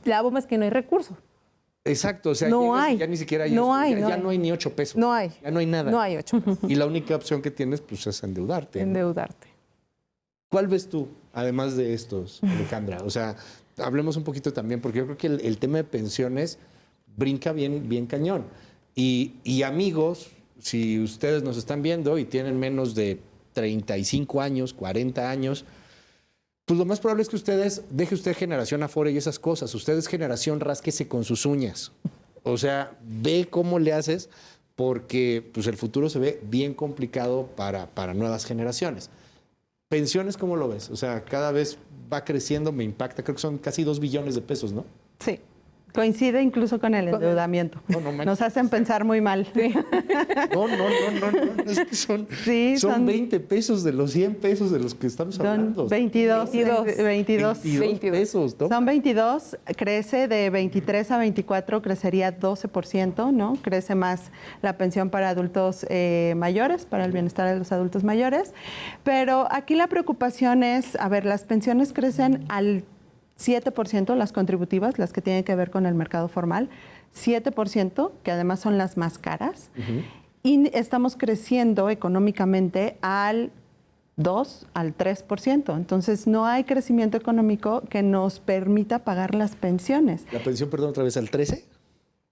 la bomba es que no hay recursos. Exacto, o sea, no hay. Ya ni siquiera hay, no hay ni 8 pesos. No hay. Ya no hay nada. No hay 8 pesos. Y la única opción que tienes, pues, es endeudarte. Endeudarte. ¿Cuál ves tú, además de estos, Alejandra? O sea, hablemos un poquito también, porque yo creo que el tema de pensiones brinca bien cañón. Y amigos, si ustedes nos están viendo y tienen menos de 35 años, 40 años, pues lo más probable es que deje usted generación Afore y esas cosas. Usted es generación rásquese con sus uñas. O sea, ve cómo le haces, porque pues, el futuro se ve bien complicado para nuevas generaciones. Pensiones, ¿cómo lo ves? O sea, cada vez va creciendo, me impacta. Creo que son casi 2 billones de pesos, ¿no? Sí. Coincide incluso con el endeudamiento. Nos hacen pensar muy mal. Sí. No. Es que son 20 pesos de los 100 pesos de los que estamos hablando. 22 pesos. ¿No? Son 22, crece de 23 a 24, crecería 12%, ¿no? Crece más la pensión para adultos mayores, para el bienestar de los adultos mayores. Pero aquí la preocupación es, las pensiones crecen al 7%, las contributivas, las que tienen que ver con el mercado formal, 7%, que además son las más caras, y estamos creciendo económicamente al 2, al 3%. Entonces, no hay crecimiento económico que nos permita pagar las pensiones. ¿La pensión, perdón, otra vez al 13?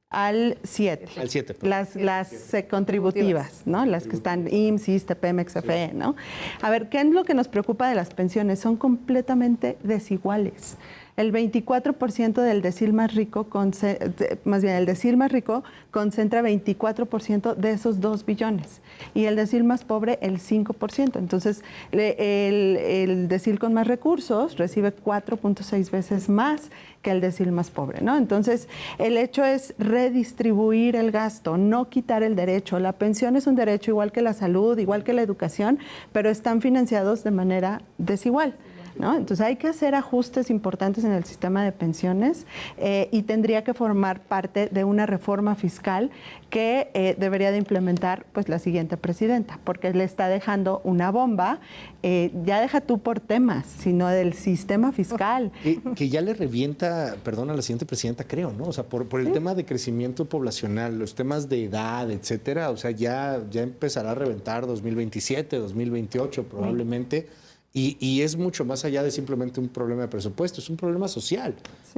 Al 7. Al 7. Las contributivas, ¿no? Las que están IMSS, ISSSTE, Pemex, CFE, ¿no? A ver, ¿qué es lo que nos preocupa de las pensiones? Son completamente desiguales. El 24% del decil más rico, el decil más rico concentra 24% de esos 2 billones y el decil más pobre el 5%. Entonces, el decil con más recursos recibe 4.6 veces más que el decil más pobre, ¿no? Entonces, el hecho es redistribuir el gasto, no quitar el derecho. La pensión es un derecho igual que la salud, igual que la educación, pero están financiados de manera desigual. ¿no? Entonces hay que hacer ajustes importantes en el sistema de pensiones y tendría que formar parte de una reforma fiscal que debería de implementar pues la siguiente presidenta, porque le está dejando una bomba, ya deja tú por temas, sino del sistema fiscal. Que ya le revienta, perdón, a la siguiente presidenta, creo, ¿no? O sea, por el tema de crecimiento poblacional, los temas de edad, etcétera, o sea, ya empezará a reventar 2027, 2028 probablemente. Y es mucho más allá de simplemente un problema de presupuesto, es un problema social,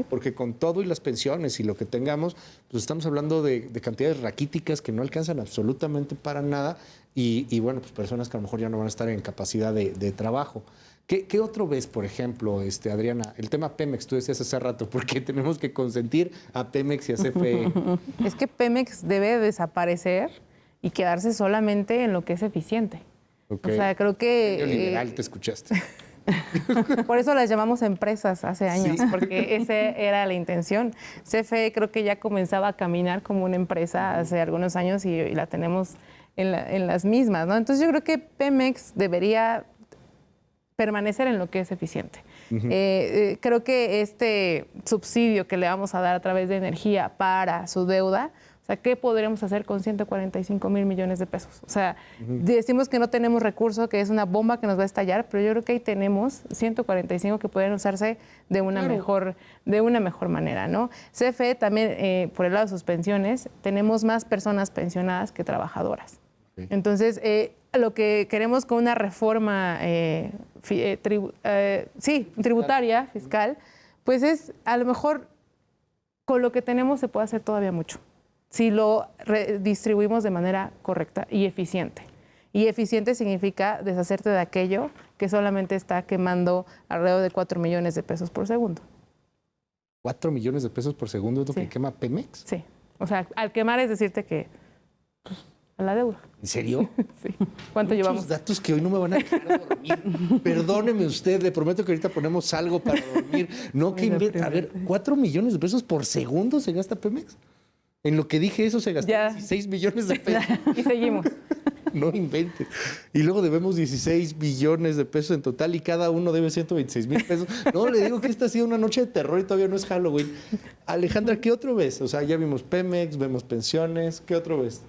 porque con todo y las pensiones y lo que tengamos, pues estamos hablando de cantidades raquíticas que no alcanzan absolutamente para nada y bueno, pues personas que a lo mejor ya no van a estar en capacidad de trabajo. ¿Qué otro ves, por ejemplo, Adriana? El tema Pemex, tú decías hace rato, ¿por qué tenemos que consentir a Pemex y a CFE? Es que Pemex debe desaparecer y quedarse solamente en lo que es eficiente. Okay. O sea, creo que... Liberal, te escuchaste. Por eso las llamamos empresas hace años, Sí. porque esa era la intención. CFE creo que ya comenzaba a caminar como una empresa hace algunos años y la tenemos en las mismas, ¿no? Entonces yo creo que Pemex debería permanecer en lo que es eficiente. Creo que este subsidio que le vamos a dar a través de energía para su deuda, o sea, ¿qué podríamos hacer con 145,000 millones de pesos? O sea, decimos que no tenemos recursos, que es una bomba que nos va a estallar, pero yo creo que ahí tenemos 145 que pueden usarse de una mejor manera, ¿no? CFE también, por el lado de sus pensiones, tenemos más personas pensionadas que trabajadoras. Okay. Entonces, lo que queremos con una reforma tributaria, fiscal, pues es a lo mejor con lo que tenemos se puede hacer todavía mucho, si lo distribuimos de manera correcta y eficiente. Y eficiente significa deshacerte de aquello que solamente está quemando alrededor de 4 millones de pesos por segundo. ¿4 millones de pesos por segundo es lo que quema Pemex? Sí. O sea, al quemar es decirte que a la deuda. ¿En serio? Sí. ¿Cuánto Muchos llevamos? datos que hoy no me van a dejar dormir. Perdóneme usted, le prometo que ahorita ponemos algo para dormir. No, que inventa. A ver, 4 millones de pesos por segundo se gasta Pemex. En lo que dije eso se gastó 16 millones de pesos. Y seguimos. No inventes. Y luego debemos 16 billones de pesos en total y cada uno debe 126,000 pesos. No, le digo que esta ha sido una noche de terror y todavía no es Halloween. Alejandra, ¿qué otro ves? O sea, ya vimos Pemex, vemos pensiones. ¿Qué otro ves?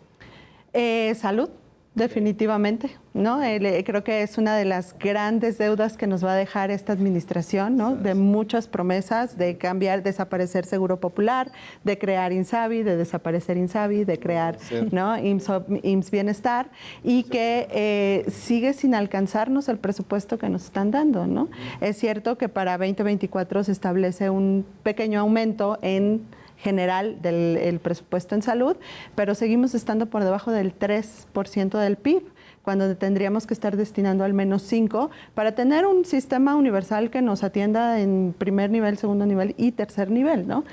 Salud, definitivamente, ¿no? Creo que es una de las grandes deudas que nos va a dejar esta administración, ¿no? De muchas promesas, de cambiar, desaparecer Seguro Popular, de crear INSABI, de desaparecer INSABI, de crear, ¿no? IMSS Bienestar, y que sigue sin alcanzarnos el presupuesto que nos están dando, ¿no? Es cierto que para 2024 se establece un pequeño aumento en general del presupuesto en salud, pero seguimos estando por debajo del 3% del PIB, cuando tendríamos que estar destinando al menos 5% para tener un sistema universal que nos atienda en primer nivel, segundo nivel y tercer nivel, ¿no?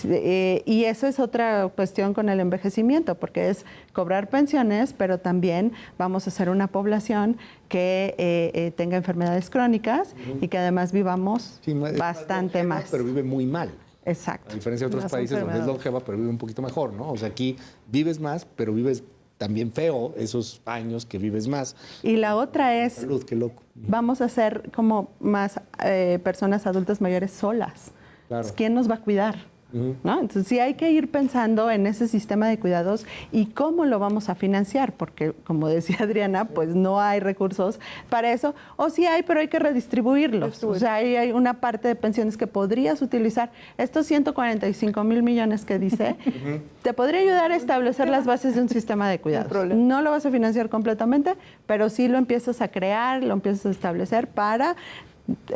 Y eso es otra cuestión con el envejecimiento, porque es cobrar pensiones, pero también vamos a ser una población que tenga enfermedades crónicas y que además vivamos bastante más. Pero vive muy mal. Exacto. A diferencia de otros países donde es longeva, pero vive un poquito mejor, ¿no? O sea, aquí vives más, pero vives también feo esos años que vives más. Y la otra es, salud, qué loco. Vamos a ser como más personas adultas mayores solas. Claro. ¿Quién nos va a cuidar? ¿No? Entonces sí hay que ir pensando en ese sistema de cuidados y cómo lo vamos a financiar, porque como decía Adriana, pues no hay recursos para eso, o sí hay, pero hay que redistribuirlos. O sea, hay una parte de pensiones que podrías utilizar. Estos 145,000 millones que dice, te podría ayudar a establecer las bases de un sistema de cuidados. No lo vas a financiar completamente, pero sí lo empiezas a crear, lo empiezas a establecer para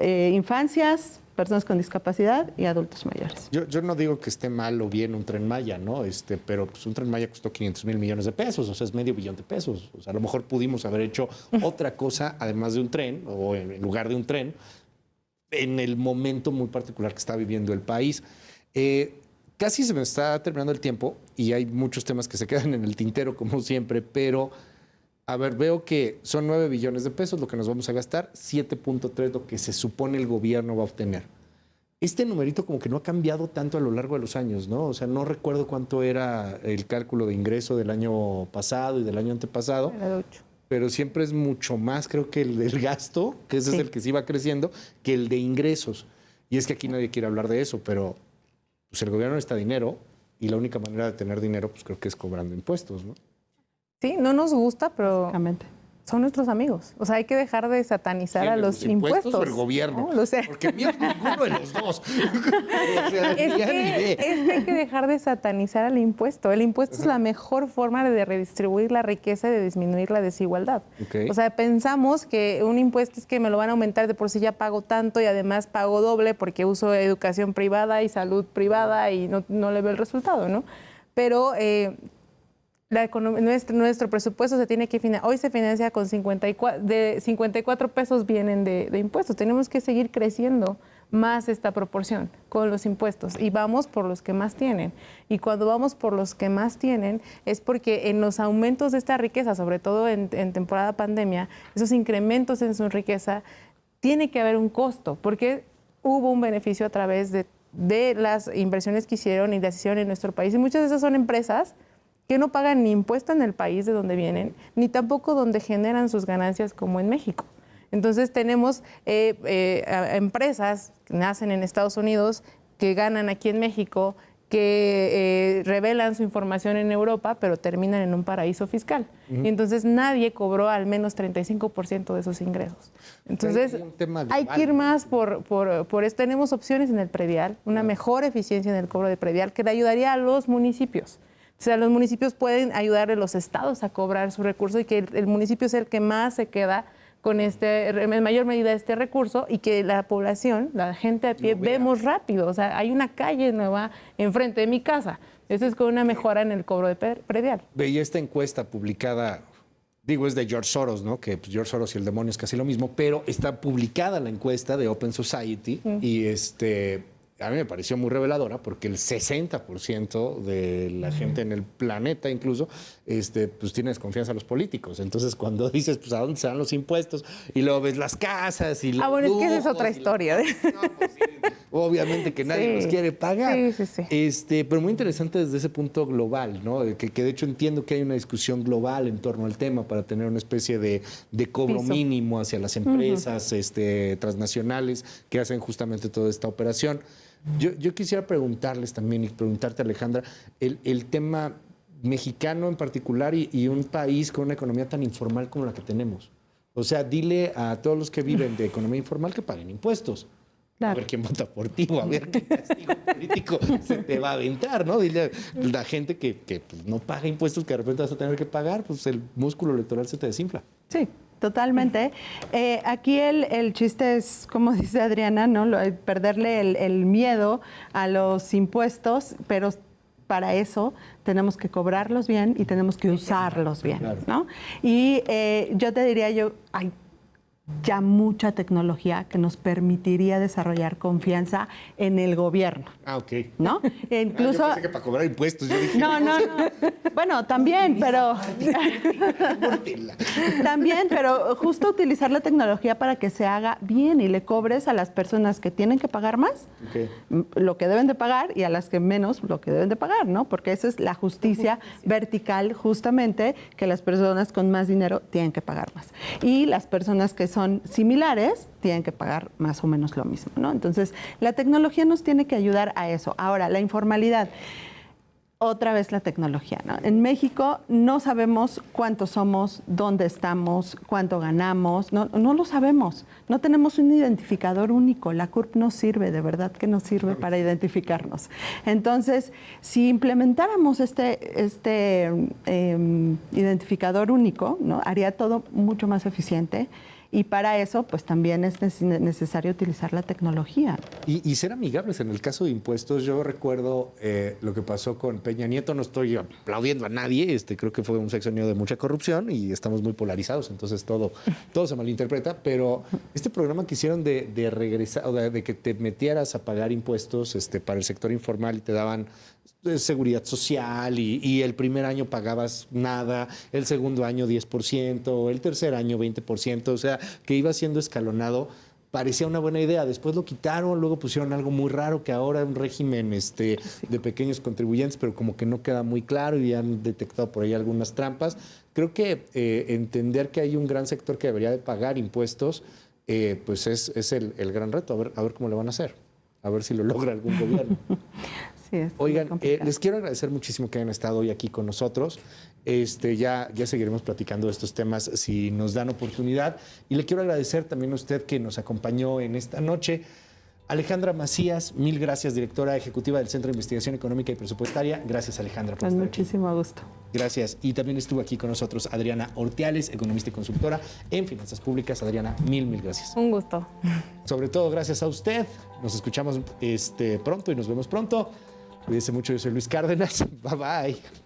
infancias, personas con discapacidad y adultos mayores. Yo no digo que esté mal o bien un Tren Maya, ¿no? Pero pues un Tren Maya costó 500,000 millones de pesos, o sea, es $500 million de pesos. O sea, a lo mejor pudimos haber hecho otra cosa además de un tren o en lugar de un tren en el momento muy particular que está viviendo el país. Casi se me está terminando el tiempo y hay muchos temas que se quedan en el tintero como siempre, pero a ver, veo que son 9 billones de pesos lo que nos vamos a gastar, 7.3 lo que se supone el gobierno va a obtener. Este numerito como que no ha cambiado tanto a lo largo de los años, ¿no? O sea, no recuerdo cuánto era el cálculo de ingreso del año pasado y del año antepasado. Era de 8. pero siempre es mucho más, creo que el del gasto, que ese es el que sí va creciendo, que el de ingresos. Y es que aquí nadie quiere hablar de eso, pero pues el gobierno necesita dinero y la única manera de tener dinero, pues creo que es cobrando impuestos, ¿no? Sí, no nos gusta, pero Básicamente. son nuestros amigos. O sea, hay que dejar de satanizar a los impuestos. O el gobierno. ¿no? Lo sé. Porque mira, ninguno de los dos. O sea, Es ya ni idea. que hay que dejar de satanizar al impuesto. El impuesto es la mejor forma de redistribuir la riqueza y de disminuir la desigualdad. Ok. O sea, pensamos que un impuesto es que me lo van a aumentar, de por sí ya pago tanto y además pago doble porque uso educación privada y salud privada y no le veo el resultado, ¿no? Pero nuestro presupuesto se tiene que financiar. Hoy se financia con 54 pesos vienen de impuestos. Tenemos que seguir creciendo más esta proporción con los impuestos y vamos por los que más tienen. Y cuando vamos por los que más tienen es porque en los aumentos de esta riqueza, sobre todo en temporada pandemia, esos incrementos en su riqueza, tiene que haber un costo porque hubo un beneficio a través de las inversiones que hicieron y las hicieron en nuestro país. Y muchas de esas son empresas que no pagan ni impuesto en el país de donde vienen, ni tampoco donde generan sus ganancias como en México. Entonces tenemos empresas que nacen en Estados Unidos, que ganan aquí en México, que revelan su información en Europa, pero terminan en un paraíso fiscal. Y entonces nadie cobró al menos 35% de esos ingresos. Entonces hay que ir más por eso. Tenemos opciones en el predial, una mejor eficiencia en el cobro de predial que le ayudaría a los municipios. O sea, los municipios pueden ayudarle a los estados a cobrar su recurso y que el municipio es el que más se queda con en mayor medida este recurso y que la población, la gente a pie, vemos rápido. O sea, hay una calle nueva enfrente de mi casa. Eso es con una mejora en el cobro de predial. Veía esta encuesta publicada, digo, es de George Soros, ¿no? Que pues, George Soros y el demonio es casi lo mismo, pero está publicada la encuesta de Open Society y a mí me pareció muy reveladora porque el 60% de la gente en el planeta incluso pues tiene desconfianza a los políticos. Entonces cuando dices, pues, ¿a dónde se dan los impuestos? Y luego ves las casas y los bueno, es que esa es lujos otra historia. No, pues, sí, obviamente que nadie los quiere pagar. Sí. Pero muy interesante desde ese punto global, ¿no? Que de hecho entiendo que hay una discusión global en torno al tema para tener una especie de cobro mínimo hacia las empresas transnacionales que hacen justamente toda esta operación. Yo quisiera preguntarles también y preguntarte, Alejandra, el tema mexicano en particular y un país con una economía tan informal como la que tenemos. O sea, dile a todos los que viven de economía informal que paguen impuestos. Claro. A ver quién vota por ti o a ver qué castigo político se te va a aventar, ¿no? Dile a la gente que pues, no paga impuestos, que de repente vas a tener que pagar, pues el músculo electoral se te desinfla. Sí. Totalmente. Aquí el chiste es, como dice Adriana, ¿no? Perderle el miedo a los impuestos, pero para eso tenemos que cobrarlos bien y tenemos que usarlos bien, ¿no? Y yo te diría, hay ya mucha tecnología que nos permitiría desarrollar confianza en el gobierno. Ah, ok. ¿No? Incluso... yo pensé que para cobrar impuestos. Yo dije, no. Bueno, también, pero... También, pero justo utilizar la tecnología para que se haga bien y le cobres a las personas que tienen que pagar más lo que deben de pagar y a las que menos lo que deben de pagar, ¿no? Porque esa es la justicia vertical, justamente, que las personas con más dinero tienen que pagar más. Y las personas que son similares tienen que pagar más o menos lo mismo, ¿no? Entonces, la tecnología nos tiene que ayudar a eso. Ahora, la informalidad. Otra vez la tecnología, ¿no? En México no sabemos cuántos somos, dónde estamos, cuánto ganamos, no lo sabemos. No tenemos un identificador único. La CURP no sirve, de verdad que no sirve para identificarnos. Entonces, si implementáramos este identificador único, ¿no? Haría todo mucho más eficiente. Y para eso, pues también es necesario utilizar la tecnología. Y ser amigables. En el caso de impuestos, yo recuerdo lo que pasó con Peña Nieto. No estoy aplaudiendo a nadie. Creo que fue un sexenio de mucha corrupción y estamos muy polarizados. Entonces todo se malinterpreta. Pero este programa que hicieron de regresar, o de que te metieras a pagar impuestos para el sector informal y te daban seguridad social y el primer año pagabas nada, el segundo año 10%, el tercer año 20%, o sea, que iba siendo escalonado. parecía una buena idea. Después lo quitaron, luego pusieron algo muy raro que ahora es un régimen de pequeños contribuyentes, pero como que no queda muy claro y han detectado por ahí algunas trampas. Creo que entender que hay un gran sector que debería de pagar impuestos, pues es el gran reto. A ver cómo le van a hacer. A ver si lo logra algún gobierno. Sí, es Oigan, complicado. les quiero agradecer muchísimo que hayan estado hoy aquí con nosotros. Ya seguiremos platicando de estos temas si nos dan oportunidad. Y le quiero agradecer también a usted que nos acompañó en esta noche. Alejandra Macías, mil gracias, directora ejecutiva del Centro de Investigación Económica y Presupuestaria. Gracias, Alejandra, por Con estar aquí. muchísimo gusto. Gracias. Y también estuvo aquí con nosotros Adriana Ortiales, economista y consultora en finanzas públicas. Adriana, mil gracias. Un gusto. Sobre todo, gracias a usted. Nos escuchamos pronto y nos vemos pronto. Cuídense mucho. Yo soy Luis Cárdenas. Bye, bye.